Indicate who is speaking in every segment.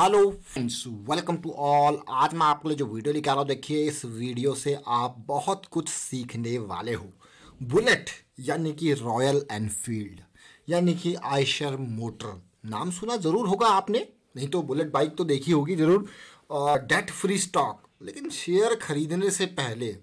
Speaker 1: Hello friends, welcome to all. आज मैं आपके लिए जो वीडियो लेकर आ रहा हूँ, देखिए इस वीडियो से आप बहुत कुछ सीखने वाले हो। बुलेट यानी कि रॉयल एनफील्ड यानी कि आयशर मोटर, नाम सुना जरूर होगा आपने, नहीं तो बुलेट बाइक तो देखी होगी जरूर। डेट फ्री स्टॉक, लेकिन शेयर खरीदने से पहले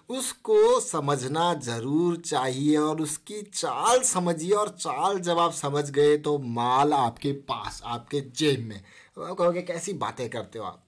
Speaker 1: उसको समझना जरूर चाहिए और उसकी चाल समझिए। और चाल जब आप समझ गए तो माल आपके पास, आपके जेब में। आप कहोगे कैसी बातें करते हो आप।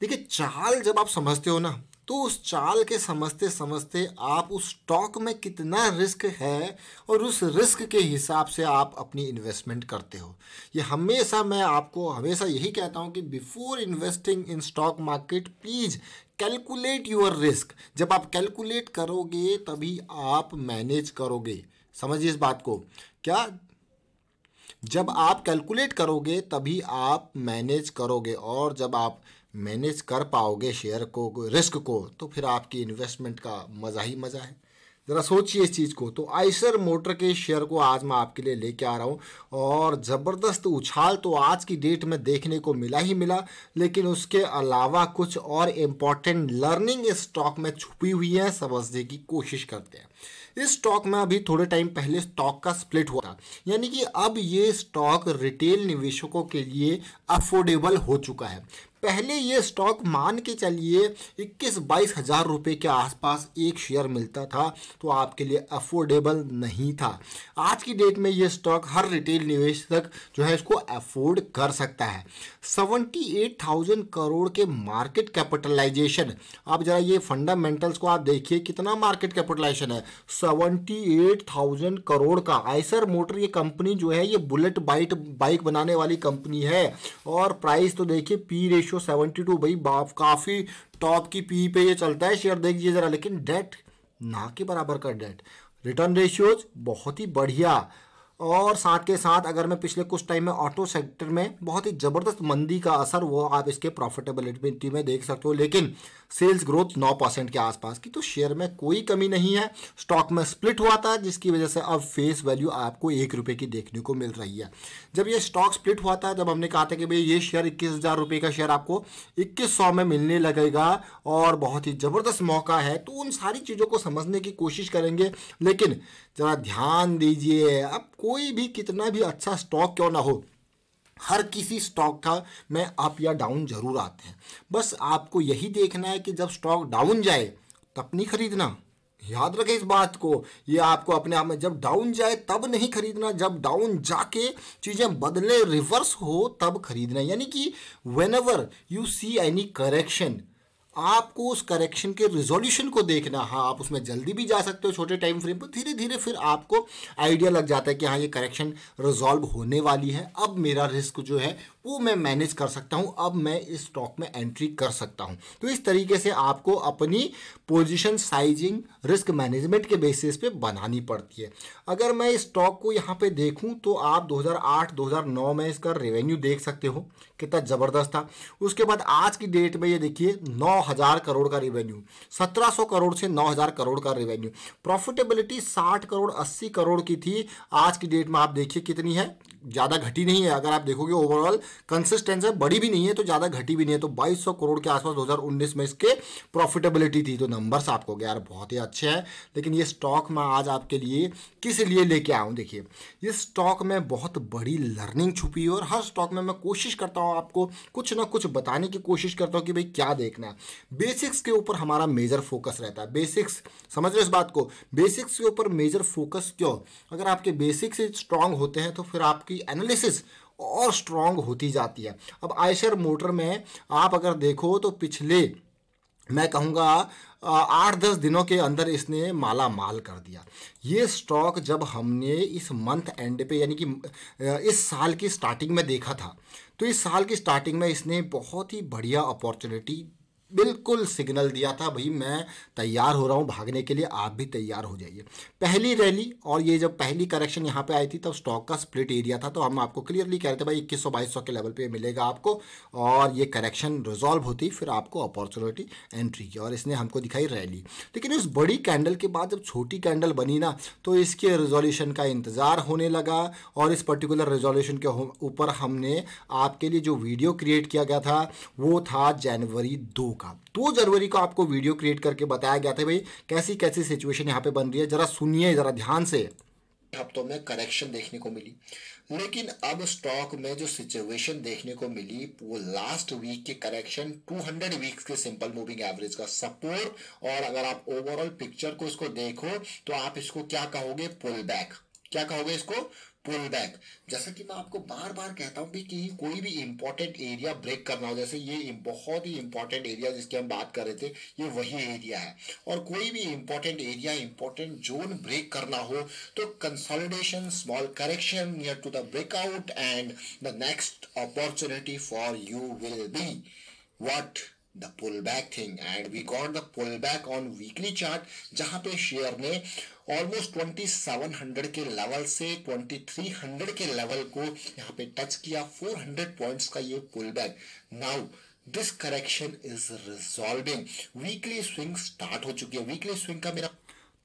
Speaker 1: देखिए, चाल जब आप समझते हो ना, तो उस चाल के समझते समझते आप उस स्टॉक में कितना रिस्क है और उस रिस्क के हिसाब से आप अपनी इन्वेस्टमेंट करते हो। ये हमेशा मैं आपको हमेशा यही कहता हूँ कि before investing in stock market please calculate your risk. जब आप कैलकुलेट करोगे तभी आप मैनेज करोगे। समझिए इस बात को। क्या? जब आप कैलकुलेट करोगे तभी आप मैनेज करोगे, और जब आप मैनेज कर पाओगे शेयर को, रिस्क को, तो फिर आपकी इन्वेस्टमेंट का मज़ा ही मज़ा है। ज़रा सोचिए इस चीज़ को। तो आयशर मोटर के शेयर को आज मैं आपके लिए लेके आ रहा हूँ, और ज़बरदस्त उछाल तो आज की डेट में देखने को मिला ही मिला, लेकिन उसके अलावा कुछ और इम्पॉर्टेंट लर्निंग इस स्टॉक में छुपी हुई है, समझने की कोशिश करते हैं। इस स्टॉक में अभी थोड़े टाइम पहले स्टॉक का स्प्लिट हुआ था, यानी कि अब ये स्टॉक रिटेल निवेशकों के लिए अफोर्डेबल हो चुका है। पहले ये स्टॉक मान के चलिए 21-22 हज़ार रुपये के आसपास एक शेयर मिलता था, तो आपके लिए अफोर्डेबल नहीं था। आज की डेट में ये स्टॉक हर रिटेल निवेशक जो है इसको अफोर्ड कर सकता है। 78,000 करोड़ के मार्केट कैपिटलाइजेशन। आप जरा ये फंडामेंटल्स को आप देखिए, कितना मार्केट कैपिटलाइजेशन है, 78,000 करोड़ का। आयशर मोटर ये कंपनी जो है, ये बुलेट बाइक बनाने वाली कंपनी है, और प्राइस तो देखिए, पी रेशियो 72। भाई बाप, काफ़ी टॉप की पी पे ये चलता है शेयर, देखिए ज़रा। लेकिन डेट ना के बराबर का डेट, रिटर्न रेशियोज बहुत ही बढ़िया। और साथ के साथ अगर मैं पिछले कुछ टाइम में ऑटो सेक्टर में बहुत ही ज़बरदस्त मंदी का असर वो आप इसके प्रॉफिटेबिलिटी में देख सकते हो, लेकिन सेल्स ग्रोथ 9% के आसपास की, तो शेयर में कोई कमी नहीं है। स्टॉक में स्प्लिट हुआ था, जिसकी वजह से अब फेस वैल्यू आपको 1 रुपये की देखने को मिल रही है। जब ये स्टॉक स्प्लिट हुआ था, जब हमने कहा था कि भाई ये शेयर 21,000 रुपये का शेयर आपको 2100 में मिलने लगेगा और बहुत ही ज़बरदस्त मौका है, तो उन सारी चीज़ों को समझने की कोशिश करेंगे। लेकिन ज़रा ध्यान दीजिए, अब कोई भी कितना भी अच्छा स्टॉक क्यों ना हो, हर किसी स्टॉक का में अप या डाउन जरूर आते हैं। बस आपको यही देखना है कि जब स्टॉक डाउन जाए तब नहीं खरीदना। याद रखें इस बात को, ये आपको अपने आप में, जब डाउन जाए तब नहीं खरीदना, जब डाउन जाके चीज़ें बदले, रिवर्स हो, तब खरीदना। यानी कि when ever you see any correction, आपको उस करेक्शन के रिजोल्यूशन को देखना। हाँ, आप उसमें जल्दी भी जा सकते हो छोटे टाइम फ्रेम पर, धीरे धीरे फिर आपको आइडिया लग जाता है कि हाँ, ये करेक्शन रिजॉल्व होने वाली है, अब मेरा रिस्क जो है वो मैं मैनेज कर सकता हूँ, अब मैं इस स्टॉक में एंट्री कर सकता हूँ। तो इस तरीके से आपको अपनी पोजीशन साइजिंग रिस्क मैनेजमेंट के बेसिस पे बनानी पड़ती है। अगर मैं इस स्टॉक को यहाँ पे देखूँ तो आप 2008-2009 में इसका रेवेन्यू देख सकते हो कितना ज़बरदस्त था। उसके बाद आज की डेट में ये देखिए 9,000 करोड़ का रेवेन्यू, 1700 करोड़ से 9,000 करोड़ का रेवेन्यू। प्रॉफिटेबिलिटी 60 करोड़ 80 करोड़ की थी, आज की डेट में आप देखिए कितनी है, ज़्यादा घटी नहीं है। अगर आप देखोगे ओवरऑल कंसिस्टेंस है, बड़ी भी नहीं है तो ज़्यादा घटी भी नहीं है। तो 2200 करोड़ के आसपास 2019 में इसके प्रॉफिटेबिलिटी थी। तो नंबर्स आपको यार बहुत ही अच्छे हैं। लेकिन ये स्टॉक मैं आज आपके लिए किस लिए लेके आया हूँ, देखिए इस स्टॉक में बहुत बड़ी लर्निंग छुपी है, और हर स्टॉक में मैं कोशिश करता हूँ आपको कुछ ना कुछ बताने की कोशिश करता हूँ कि भाई क्या देखना है। बेसिक्स के ऊपर हमारा मेजर फोकस रहता है। बेसिक्स समझ रहे इस बात को, बेसिक्स के ऊपर मेजर फोकस क्यों? अगर आपके बेसिक्स स्ट्रांग होते हैं तो फिर आपकी एनालिसिस और स्ट्रांग होती जाती है। अब आयशर मोटर में आप अगर देखो तो पिछले, मैं कहूँगा 8-10 दिनों के अंदर इसने माला माल कर दिया। ये स्टॉक जब हमने इस मंथ एंड पे, यानी कि इस साल की स्टार्टिंग में देखा था, तो इस साल की स्टार्टिंग में इसने बहुत ही बढ़िया अपॉर्चुनिटी बिल्कुल सिग्नल दिया था, भाई मैं तैयार हो रहा हूँ भागने के लिए, आप भी तैयार हो जाइए। पहली रैली और ये जब पहली करेक्शन यहाँ पे आई थी तब स्टॉक का स्प्लिट एरिया था, तो हम आपको क्लियरली कह रहे थे भाई 2100-2200 के लेवल पे मिलेगा आपको, और ये करेक्शन रिजॉल्व होती फिर आपको अपॉर्चुनिटी एंट्री की, और इसने हमको दिखाई रैली। लेकिन उस बड़ी कैंडल के बाद जब छोटी कैंडल बनी ना, तो इसके रिजोल्यूशन का इंतज़ार होने लगा, और इस पर्टिकुलर रिजोल्यूशन के ऊपर हमने आपके लिए जो वीडियो क्रिएट किया गया था वो था जनवरी 2 का। 2 जनवरी को आपको वीडियो क्रिएट करके बताया गया था भाई कैसी कैसी सिचुएशन यहाँ पे बन रही है, जरा सुनिए जरा ध्यान से। हफ्तों में करेक्शन देखने को मिली, लेकिन अब स्टॉक में जो सिचुएशन देखने को मिली वो लास्ट वीक के करेक्शन 200 वीक्स के सिंपल मूविंग एवरेज का सपोर्ट, और अगर आप ओवरऑल पिक्चर को इसको देखो तो आप इसको क्या कहोगे, पुल बैक। क्या कहोगे इसको, पुल बैक। जैसा कि मैं आपको बार बार कहता हूं कि कोई भी इंपॉर्टेंट एरिया ब्रेक करना हो, जैसे ये बहुत ही इंपॉर्टेंट एरिया जिसकी हम बात कर रहे थे, ये वही एरिया है, और कोई भी important area important zone break करना हो तो consolidation, small correction near to the breakout, and the next opportunity for you will be what, the pullback thing, and we got the pullback on weekly chart, जहां पे share ने almost 2700 के level से 2300 के level को यहाँ पे touch किया, 400 पॉइंट्स का ये pullback. Now this correction is resolving, weekly swing start हो चुकी है। वीकली स्विंग का मेरा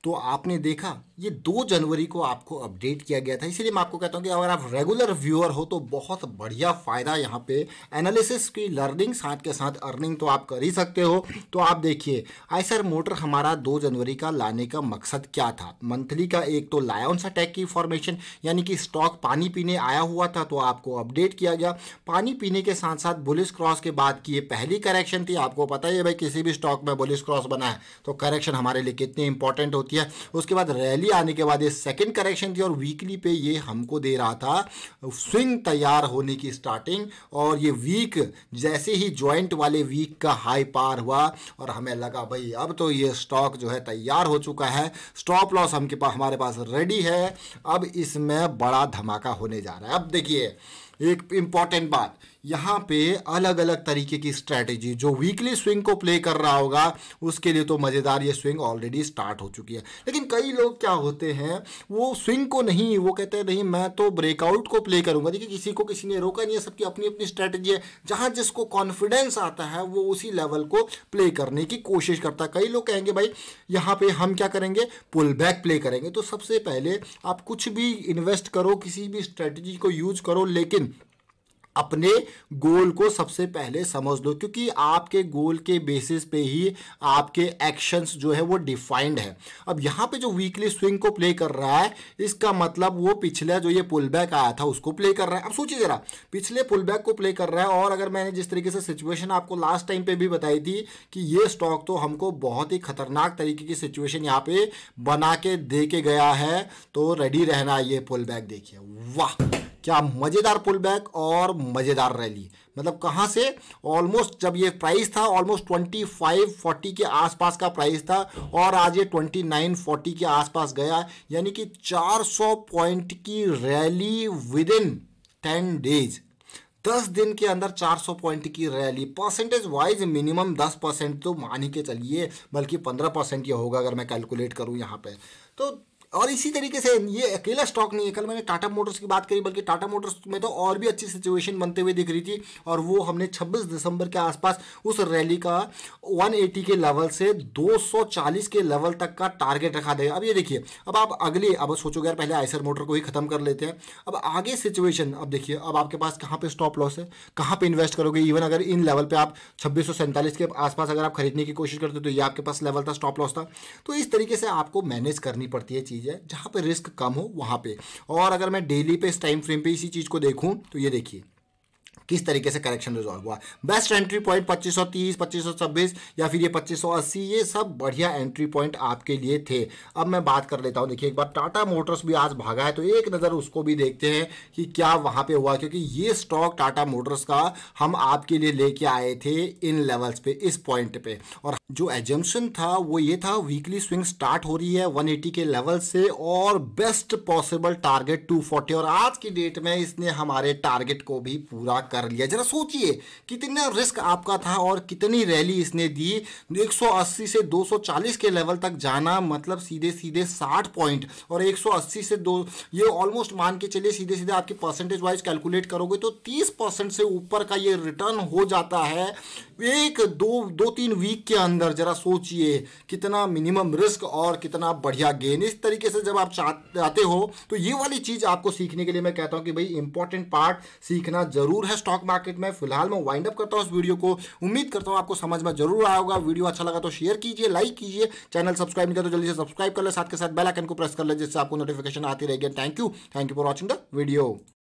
Speaker 1: तो आपने देखा ये 2 जनवरी को आपको अपडेट किया गया था, इसीलिए मैं आपको कहता हूँ कि अगर आप रेगुलर व्यूअर हो तो बहुत बढ़िया फ़ायदा यहाँ पे एनालिसिस की लर्निंग साथ के साथ अर्निंग तो आप कर ही सकते हो। तो आप देखिए आइसर मोटर हमारा 2 जनवरी का लाने का मकसद क्या था, मंथली का एक तो लायंस अटैक की फॉर्मेशन, यानी कि स्टॉक पानी पीने आया हुआ था तो आपको अपडेट किया गया। पानी पीने के साथ साथ बुलिश क्रॉस के बाद की ये पहली करेक्शन थी। आपको पता ही है भाई किसी भी स्टॉक में बुलिश क्रॉस बना है तो करेक्शन हमारे लिए कितनी इंपॉर्टेंट होती है। उसके बाद रैली आने के बाद ये सेकंड करेक्शन थी, और वीकली पे ये हमको दे रहा था स्विंग तैयार होने की स्टार्टिंग, और ये वीक जैसे ही जॉइंट वाले वीक का हाई पार हुआ और हमें लगा भाई अब तो ये स्टॉक जो है तैयार हो चुका है, स्टॉप लॉस हमारे पास रेडी है, अब इसमें बड़ा धमाका होने जा रहा है। अब देखिए एक इंपॉर्टेंट बात, यहाँ पे अलग अलग तरीके की स्ट्रैटेजी जो वीकली स्विंग को प्ले कर रहा होगा उसके लिए तो मज़ेदार ये स्विंग ऑलरेडी स्टार्ट हो चुकी है। लेकिन कई लोग क्या होते हैं वो स्विंग को नहीं, वो कहते हैं नहीं मैं तो ब्रेकआउट को प्ले करूंगा। देखिए किसी को किसी ने रोका नहीं है, सबकी अपनी अपनी स्ट्रैटेजी है, जहाँ जिसको कॉन्फिडेंस आता है वो उसी लेवल को प्ले करने की कोशिश करता है। कई लोग कहेंगे भाई यहाँ पे हम क्या करेंगे, पुल बैक प्ले करेंगे। तो सबसे पहले आप कुछ भी इन्वेस्ट करो, किसी भी स्ट्रैटेजी को यूज करो, लेकिन अपने गोल को सबसे पहले समझ लो, क्योंकि आपके गोल के बेसिस पे ही आपके एक्शंस जो है वो डिफाइंड है। अब यहाँ पे जो वीकली स्विंग को प्ले कर रहा है इसका मतलब वो पिछला जो ये पुल बैक आया था उसको प्ले कर रहा है। अब सोचिए जरा, पिछले पुल बैक को प्ले कर रहा है, और अगर मैंने जिस तरीके से सिचुएशन आपको लास्ट टाइम पे भी बताई थी कि ये स्टॉक तो हमको बहुत ही खतरनाक तरीके की सिचुएशन यहाँ पे बना के दे के गया है, तो रेडी रहना। ये पुल बैक देखिए, वाह क्या मज़ेदार पुल बैक और मज़ेदार रैली। मतलब कहाँ से, ऑलमोस्ट जब ये प्राइस था ऑलमोस्ट 2540 के आसपास का प्राइस था, और आज ये 2940 के आसपास गया, यानी कि 400 पॉइंट की रैली विद इन 10 डेज। 10 दिन के अंदर 400 पॉइंट की रैली, परसेंटेज वाइज मिनिमम 10% तो मान ही के चलिए, बल्कि 15% ये होगा अगर मैं कैलकुलेट करूँ यहाँ पे तो। और इसी तरीके से ये अकेला स्टॉक नहीं है, कल मैंने टाटा मोटर्स की बात करी, बल्कि टाटा मोटर्स में तो और भी अच्छी सिचुएशन बनते हुए दिख रही थी, और वो हमने 26 दिसंबर के आसपास उस रैली का 180 के लेवल से 240 के लेवल तक का टारगेट रखा देगा। अब ये देखिए, अब आप अगले अब सोचोगे यार पहले आइसर मोटर को ही खत्म कर लेते हैं, अब आगे सिचुएशन। अब देखिए अब आपके पास कहाँ पे स्टॉप लॉस है, कहाँ पे इन्वेस्ट करोगे। इवन अगर इन लेवल पे आप 2647 के आसपास अगर आप खरीदने की कोशिश करते तो ये आपके पास लेवल था, स्टॉप लॉस था। तो इस तरीके से आपको मैनेज करनी पड़ती है चीज़ें, जहाँ पे रिस्क कम हो वहाँ पे। और अगर मैं डेली पे इस टाइम फ्रेम पे इसी चीज़ को देखूँ तो ये देखिए किस तरीके से करेक्शन रिजॉल्व हुआ। बेस्ट एंट्री पॉइंट 2530, 2526 या फिर ये 2580, ये सब बढ़िया एंट्री पॉइंट आपके लिए थे। अब मैं बात कर लेता हूँ, देखिए एक बार टाटा मोटर्स भी आज भागा है तो एक नज़र उसको भी देखते हैं कि क्या वहाँ पे हुआ, क्योंकि ये स्टॉक टाटा मोटर्स का हम आपके लिए लेके आए थे इन लेवल्स पे, इस पॉइंट पे, और जो एजम्पशन था वो ये था, वीकली स्विंग स्टार्ट हो रही है 180 के लेवल से और बेस्ट पॉसिबल टारगेट 240, और आज की डेट में इसने हमारे टारगेट को भी पूरा कर लिया। जरा सोचिए कितना रिस्क आपका था और कितनी रैली इसने दी। 180 से 240 के लेवल तक जाना मतलब सीधे सीधे 60 पॉइंट, और 180 से 2, ये ऑलमोस्ट मान के चलिए सीधे सीधे आपकी परसेंटेज वाइज कैलकुलेट करोगे तो 30% से ऊपर का ये रिटर्न हो जाता है एक दो तीन वीक के अंदर। जरा सोचिए कितना मिनिमम रिस्क और कितना बढ़िया गेन। इस तरीके से जब आप चाहते हो तो ये वाली चीज आपको सीखने के लिए मैं कहता हूं कि भाई इंपॉर्टेंट पार्ट सीखना जरूर है स्टॉक मार्केट में। फिलहाल मैं वाइंड अप करता हूं इस वीडियो को, उम्मीद करता हूं आपको समझ में जरूर आया होगा। वीडियो अच्छा लगा तो शेयर कीजिए, लाइक कीजिए, चैनल सब्सक्राइब नहीं किया तो जल्दी से सब्सक्राइब कर ले, साथ के साथ बेल आइकन को प्रेस कर ले जिससे आपको नोटिफिकेशन आती रहेगी। Thank you for watching the video.